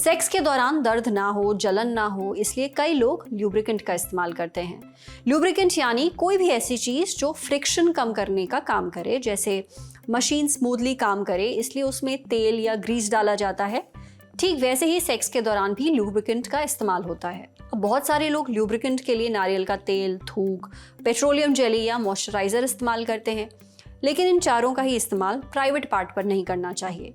Sex के दौरान दर्द ना हो, जलन ना हो, इसलिए कई लोग ल्यूब्रिकेंट का इस्तेमाल करते हैं। ल्यूब्रिकेंट यानी कोई भी ऐसी चीज़ जो फ्रिक्शन कम करने का काम करे, जैसे मशीन स्मूथली काम करे इसलिए उसमें तेल या ग्रीस डाला जाता है। ठीक वैसे ही सेक्स के दौरान भी ल्यूब्रिकेंट का इस्तेमाल होता है। अब बहुत सारे लोग ल्यूब्रिकेंट के लिए नारियल का तेल, थूक, पेट्रोलियम जेली या मॉइस्चराइजर इस्तेमाल करते हैं, लेकिन इन चारों का ही इस्तेमाल प्राइवेट पार्ट पर नहीं करना चाहिए।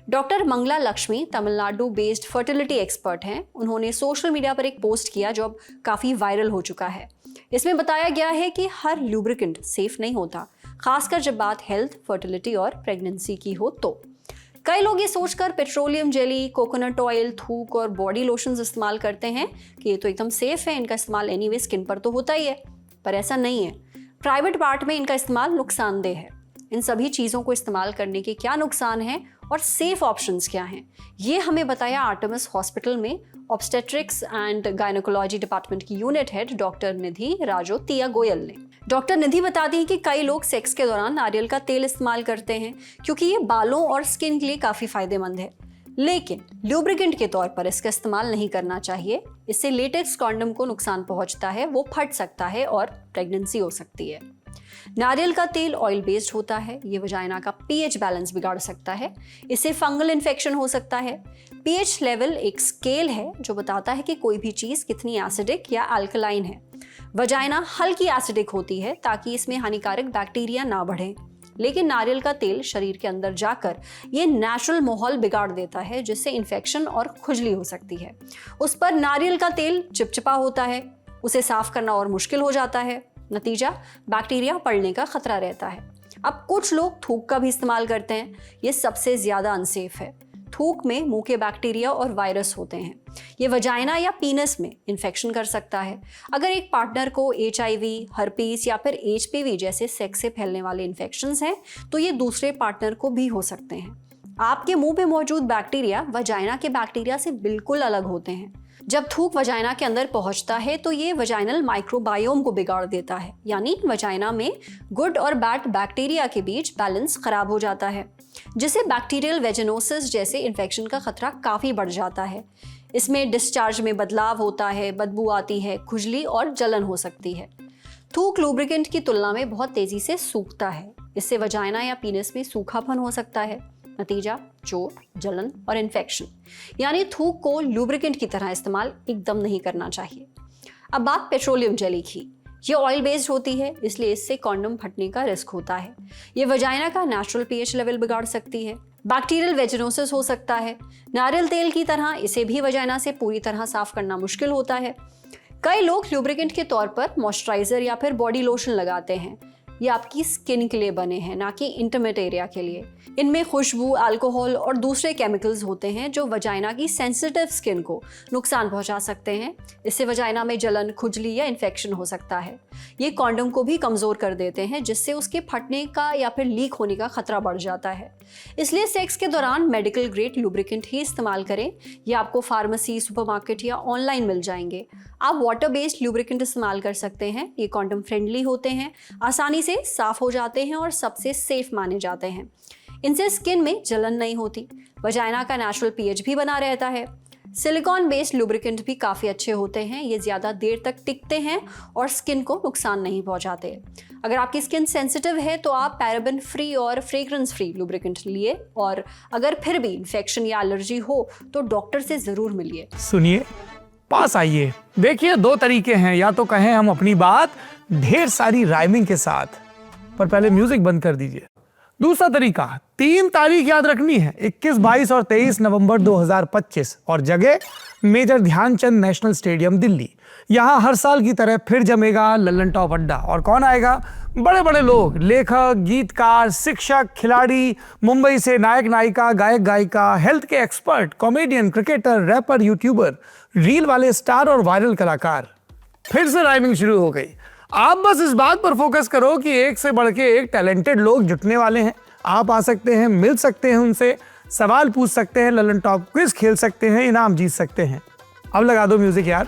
Doctor Mangala Lakshmi Tamil Nadu based fertility expert हैं। उन्होंने सोशल मीडिया पर एक पोस्ट किया जो अब काफ़ी वायरल हो चुका है। इसमें बताया गया है कि हर ल्यूब्रिकेंट सेफ नहीं होता, खासकर जब बात हेल्थ, फर्टिलिटी और प्रेगनेंसी की हो तो। कई लोग ये सोचकर पेट्रोलियम जेली, कोकोनट ऑयल, थूक और बॉडी लोशंस इस्तेमाल करते हैं कि ये तो एकदम सेफ है, इनका इस्तेमाल एनीवे स्किन पर तो होता ही है, पर ऐसा नहीं है। प्राइवेट पार्ट में इनका इस्तेमाल नुकसानदेह है। इन सभी चीज़ों को इस्तेमाल करने के क्या नुकसान हैं और सेफ ऑप्शंस क्या हैं, ये हमें बताया आर्टेमिस हॉस्पिटल में ऑब्स्टेट्रिक्स एंड गायनेकोलॉजी डिपार्टमेंट की यूनिट हेड डॉक्टर निधि राजोतिया गोयल ने। डॉक्टर निधि बताती हैं कि कई लोग सेक्स के दौरान नारियल का तेल इस्तेमाल करते हैं क्योंकि ये बालों और स्किन के लिए काफ़ी फायदेमंद है, लेकिन ल्यूब्रिकेंट के तौर पर इसका इस्तेमाल नहीं करना चाहिए। इससे लेटेक्स कॉन्डम को नुकसान पहुंचता है, वो फट सकता है और प्रेगनेंसी हो सकती है। नारियल का तेल ऑयल बेस्ड होता है, ये वजाइना का पीएच बैलेंस बिगाड़ सकता है, इससे फंगल इन्फेक्शन हो सकता है। पीएच लेवल एक स्केल है जो बताता है कि कोई भी चीज़ कितनी एसिडिक या अल्कलाइन है। वजाइना हल्की एसिडिक होती है ताकि इसमें हानिकारक बैक्टीरिया ना बढ़े, लेकिन नारियल का तेल शरीर के अंदर जाकर ये नेचुरल माहौल बिगाड़ देता है, जिससे इन्फेक्शन और खुजली हो सकती है। उस पर नारियल का तेल चिपचिपा होता है, उसे साफ करना और मुश्किल हो जाता है। नतीजा बैक्टीरिया पड़ने का खतरा रहता है। अब कुछ लोग थूक का भी इस्तेमाल करते हैं, ये सबसे ज़्यादा अनसेफ है। थूक में मुंह के बैक्टीरिया और वायरस होते हैं, ये वजाइना या पीनस में इन्फेक्शन कर सकता है। अगर एक पार्टनर को HIV, हर्पीस या फिर HPV जैसे सेक्स से फैलने वाले इन्फेक्शंस हैं तो ये दूसरे पार्टनर को भी हो सकते हैं। आपके मुंह पे मौजूद बैक्टीरिया वजाइना के बैक्टीरिया से बिल्कुल अलग होते हैं। जब थूक वजाइना के अंदर पहुंचता है तो ये वजाइनल माइक्रोबायोम को बिगाड़ देता है, यानी वजाइना में गुड और बैड बैक्टीरिया के बीच बैलेंस खराब हो जाता है, जिससे बैक्टीरियल वेजिनोसिस जैसे इन्फेक्शन का खतरा काफ़ी बढ़ जाता है। इसमें डिस्चार्ज में बदलाव होता है, बदबू आती है, खुजली और जलन हो सकती है। थूक लुब्रिकेंट की तुलना में बहुत तेज़ी से सूखता है, इससे वजाइना या पीनस में सूखापन हो सकता है। नतीजा चोट, जलन और इन्फेक्शन। यानी थूक को लुब्रिकेंट की तरह इस्तेमाल एकदम नहीं करना चाहिए। अब बात पेट्रोलियम जेली की। ये ऑयल बेस्ड होती है, इसलिए इससे कॉन्डम फटने का रिस्क होता है। ये वजाइना का नेचुरल पीएच लेवल बिगाड़ सकती है, बैक्टीरियल वेजिनोसिस हो सकता है। नारियल तेल की तरह इसे भी वजाइना से पूरी तरह साफ करना मुश्किल होता है। कई लोग लुब्रिकेंट के तौर पर मॉइस्चराइजर या फिर बॉडी लोशन लगाते हैं। ये आपकी स्किन के लिए बने हैं, ना कि इंटीमेट एरिया के लिए। इनमें खुशबू, अल्कोहल और दूसरे केमिकल्स होते हैं जो वजाइना की सेंसिटिव स्किन को नुकसान पहुंचा सकते हैं। इससे वजाइना में जलन, खुजली या इन्फेक्शन हो सकता है। ये कॉन्डम को भी कमज़ोर कर देते हैं, जिससे उसके फटने का या फिर लीक होने का खतरा बढ़ जाता है। इसलिए सेक्स के दौरान मेडिकल ग्रेड लुब्रिकेंट ही इस्तेमाल करें। ये आपको फार्मेसी, सुपरमार्केट या ऑनलाइन मिल जाएंगे। आप वाटर बेस्ड लुब्रिकेंट इस्तेमाल कर सकते हैं। ये कॉन्डम फ्रेंडली होते हैं, आसानी से साफ हो जाते हैं और सबसे सेफ माने जाते हैं। इनसे स्किन में जलन नहीं होती, वजाइना का नेचुरल पीएच भी बना रहता है। सिलिकॉन बेस्ड लुब्रिकेंट भी काफ़ी अच्छे होते हैं, ये ज़्यादा देर तक टिकते हैं और स्किन को नुकसान नहीं पहुंचाते। अगर आपकी स्किन सेंसिटिव है तो आप पैराबेन फ्री और फ्रेग्रेंस फ्री लुब्रिकेंट लिए, और अगर फिर भी इन्फेक्शन या एलर्जी हो तो डॉक्टर से ज़रूर मिलिए। सुनिए, पास आइए। देखिए, दो तरीके हैं, या तो कहें हम अपनी बात ढेर सारी राइमिंग के साथ, पर पहले म्यूजिक बंद कर दीजिए। दूसरा तरीका, 3 तारीख याद रखनी है, 21, 22 और 23 नवंबर 2025, और जगह major Dhyan Chand national stadium Delhi. यहाँ हर साल की तरह फिर जमेगा लल्लन टॉप अड्डा। और कौन आएगा? बड़े बड़े लोग, लेखक, गीतकार, शिक्षक, खिलाड़ी, मुंबई से नायक नायिका, गायक गायिका, हेल्थ के expert, comedian, cricketer, rapper, youtuber, reel वाले स्टार और वायरल कलाकार। फिर से राइमिंग शुरू हो गई। आप बस इस बात पर फोकस करो कि एक से बढ़ के एक टैलेंटेड लोग जुटने वाले हैं। आप आ सकते हैं, मिल सकते हैं उनसे, सवाल पूछ सकते हैं, लल्लन टॉप क्विज खेल सकते हैं, इनाम जीत सकते हैं। अब लगा दो म्यूजिक यार।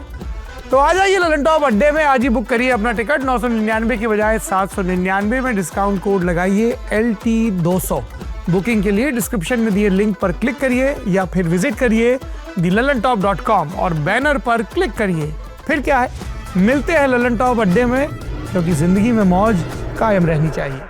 तो आ जाइए लल्लन टॉप अड्डे में, आज ही बुक करिए अपना टिकट। 999 की बजाय 799 में डिस्काउंट कोड लगाइए LT200। बुकिंग के लिए डिस्क्रिप्शन में दिए लिंक पर क्लिक करिए या फिर विजिट करिए thelalantop.com और बैनर पर क्लिक करिए। फिर क्या है, मिलते हैं ललन टॉप अड्डे में, क्योंकि जिंदगी में मौज कायम रहनी चाहिए।